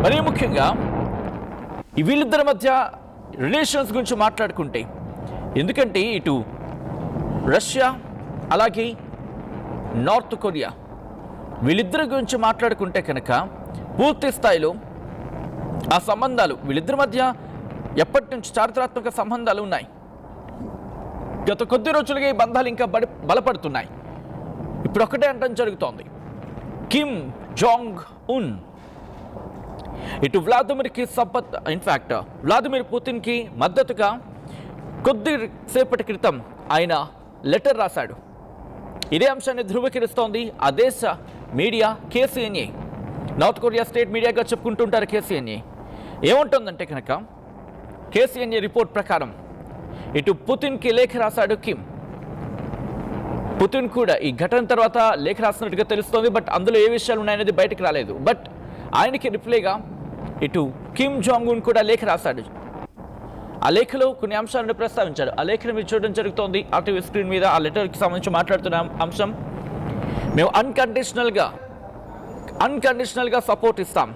మరీ ముఖ్యంగా ఈ వీళ్ళిద్దరి మధ్య రిలేషన్స్ గురించి మాట్లాడుకుంటే, ఎందుకంటే ఇటు రష్యా అలాగే నార్త్ కొరియా వీళ్ళిద్దరి గురించి మాట్లాడుకుంటే కనుక పూర్తి స్థాయిలో ఆ సంబంధాలు వీళ్ళిద్దరి మధ్య ఎప్పటి నుంచి చారిత్రాత్మక సంబంధాలు ఉన్నాయి. గత కొద్ది రోజులుగా ఈ బంధాలు ఇంకా బలపడుతున్నాయి. ఇప్పుడు ఒకటే అంటం జరుగుతోంది, కిమ్ జాంగ్ ఉన్ ఇటు వ్లాదిమిర్ పుతిన్కి మద్దతుగా కొద్దిసేపటి క్రితం ఆయన లెటర్ రాశాడు. ఇదే అంశాన్ని ధృవీకరిస్తోంది ఆ దేశ media KCNA. North Korea state మీడియాగా చెప్పుకుంటుంటారు KCNA. ఏముంటుందంటే కనుక KCNA రిపోర్ట్ ప్రకారం ఇటు పుతిన్కి లేఖ రాశాడు కిమ్. పుతిన్ కూడా ఈ ఘటన తర్వాత లేఖ రాసినట్టుగా తెలుస్తోంది. బట్ అందులో ఏ విషయాలు ఉన్నాయనేది బయటకు రాలేదు. బట్ ఆయనకి రిప్లైగా ఇటు కిమ్ జాంగ్ ఉన్ కూడా లేఖ రాశాడు. ఆ లేఖలో కొన్ని అంశాలను ప్రస్తావించాడు. ఆ లేఖను మీరు చూడడం జరుగుతోంది RTV స్క్రీన్ మీద. ఆ లెటర్కి సంబంధించి మాట్లాడుతున్న అంశం, మేము అన్కండిషనల్గా సపోర్ట్ ఇస్తాం.